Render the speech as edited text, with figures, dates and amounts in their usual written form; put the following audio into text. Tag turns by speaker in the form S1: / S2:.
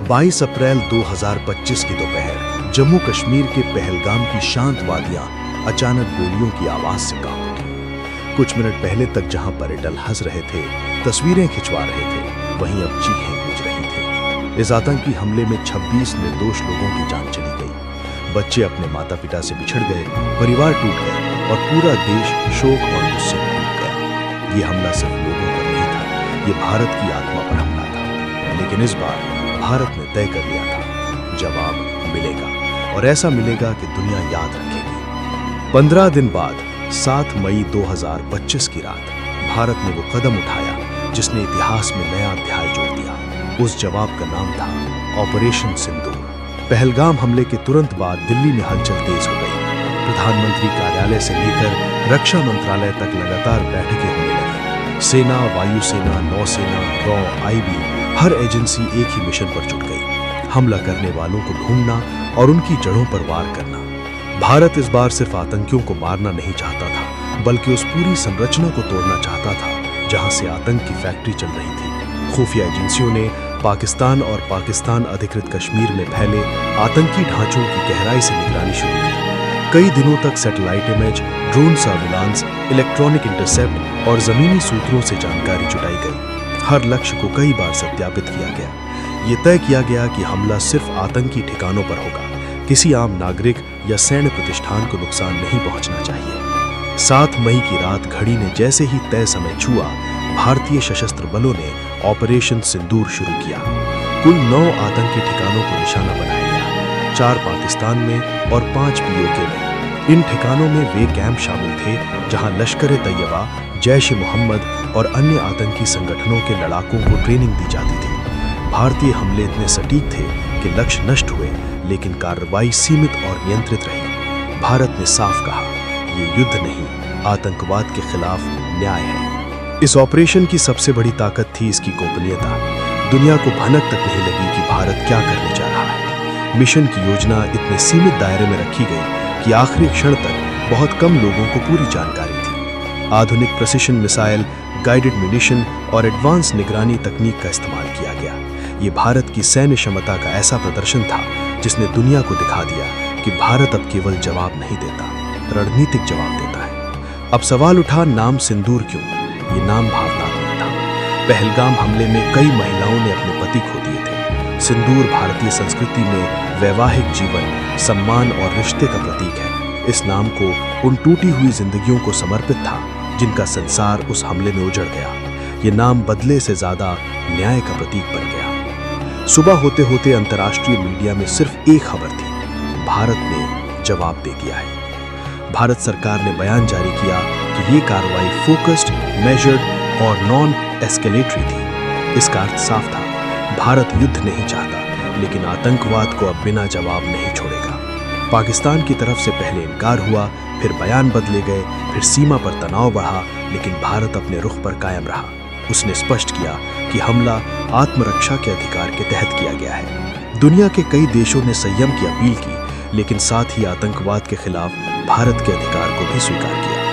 S1: 22 अप्रैल 2025 की दोपहर जम्मू कश्मीर के पहलगाम की शांत वादियां अचानक गोलियों की आवाज से कांप उठी। कुछ मिनट पहले तक जहां पर्यटक हंस रहे थे, तस्वीरें खिंचवा रहे थे, वहीं अब चीखें गूंज रही थी। इस आतंकी हमले में 26 निर्दोष लोगों की जान चली गई। बच्चे अपने माता पिता से बिछड़ गए, परिवार टूट गए और पूरा देश शोक और गुस्से में डूब गया। ये हमला सिर्फ लोगों पर नहीं था, ये भारत की आत्मा पर हमला था। लेकिन इस बार भारत ने तय कर लिया था, जवाब मिलेगा, और ऐसा मिलेगा कि दुनिया याद रखेगी। 15 दिन बाद 7 मई 2025 की रात भारत ने वो कदम उठाया जिसने इतिहास में नया अध्याय जोड़ दिया। उस जवाब का नाम था ऑपरेशन सिंदूर। पहलगाम हमले के तुरंत बाद दिल्ली में हलचल तेज हो गई। प्रधानमंत्री कार्यालय से लेकर रक्षा मंत्रालय तक लगातार बैठकें होने लगी। सेना, वायुसेना, नौसेना, रॉ, आईबी, हर एजेंसी एक ही मिशन पर जुट गई, हमला करने वालों को ढूंढना और उनकी जड़ों पर वार करना। भारत इस बार सिर्फ आतंकियों को मारना नहीं चाहता था, बल्कि उस पूरी संरचना को तोड़ना चाहता था जहां से आतंक की फैक्ट्री चल रही थी। खुफिया एजेंसियों ने पाकिस्तान और पाकिस्तान अधिकृत कश्मीर में फैले आतंकी ढांचों की गहराई से निगरानी शुरू की। कई दिनों तक satellite image, drone surveillance, electronic intercept और जमीनी सूत्रों से जानकारी जुटाई गई। हर लक्ष्य को कई बार सत्यापित किया गया। ये तय किया गया कि हमला सिर्फ आतंकी ठिकानों पर होगा, किसी आम नागरिक या सैन्य प्रतिष्ठान को नुकसान नहीं पहुंचना चाहिए। 7 मई की रात घड़ी ने जैसे ही तय समय छुआ, भारतीय सशस्त्र बलों ने ऑपरेशन सिंदूर शुरू किया। कुल 9 आतंकी ठिकानों को निशाना बनाया गया, 4 पाकिस्तान में और 5 पीओके में। इन ठिकानों में वे कैंप शामिल थे जहां लश्कर-ए-तैयबा, जैश-ए-मोहम्मद और अन्य आतंकी संगठनों के लड़ाकों को ट्रेनिंग दी जाती थी। भारतीय हमले इतने सटीक थे कि लक्ष्य नष्ट हुए, लेकिन कार्रवाई सीमित और नियंत्रित रही। भारत ने साफ कहा, ये युद्ध नहीं, आतंकवाद के खिलाफ न्याय है। इस ऑपरेशन की सबसे बड़ी ताकत थी इसकी गोपनीयता। दुनिया को भनक तक नहीं लगी कि भारत क्या करने जा रहा है। मिशन की योजना इतने सीमित दायरे में रखी गई कि आखिरी क्षण तक बहुत कम लोगों को पूरी जानकारी थी। आधुनिक प्रिसिशन मिसाइल, गाइडेड म्यूनिशन और एडवांस निगरानी तकनीक का इस्तेमाल किया गया। ये भारत की सैन्य क्षमता का ऐसा प्रदर्शन था जिसने दुनिया को दिखा दिया कि भारत अब केवल जवाब नहीं देता, रणनीतिक जवाब देता है। अब सवाल उठा, नाम सिंदूर क्यों? ये नाम भावनात्मक था। पहलगाम हमले में कई महिलाओं ने अपने पति खो दिए थे। सिंदूर भारतीय संस्कृति में वैवाहिक जीवन, सम्मान और रिश्ते का प्रतीक है। इस नाम को उन टूटी हुई जिंदगियों को समर्पित था जिनका संसार उस हमले में उजड़ गया। ये नाम बदले से ज्यादा न्याय का प्रतीक बन गया। सुबह होते होते अंतर्राष्ट्रीय मीडिया में सिर्फ एक खबर थी, भारत ने जवाब दे दिया है। भारत सरकार ने बयान जारी किया कि ये कार्रवाई फोकस्ड, मेजर्ड और नॉन एस्केलेटरी थी। इसका अर्थ साफ था, भारत युद्ध नहीं चाहता, लेकिन आतंकवाद को अब बिना जवाब नहीं छोड़ेगा। पाकिस्तान की तरफ से पहले इनकार हुआ, फिर बयान बदले गए, फिर सीमा पर तनाव बढ़ा, लेकिन भारत अपने रुख पर कायम रहा। उसने स्पष्ट किया कि हमला आत्मरक्षा के अधिकार के तहत किया गया है। दुनिया के कई देशों ने संयम की अपील की, लेकिन साथ ही आतंकवाद के खिलाफ भारत के अधिकार को भी स्वीकार किया।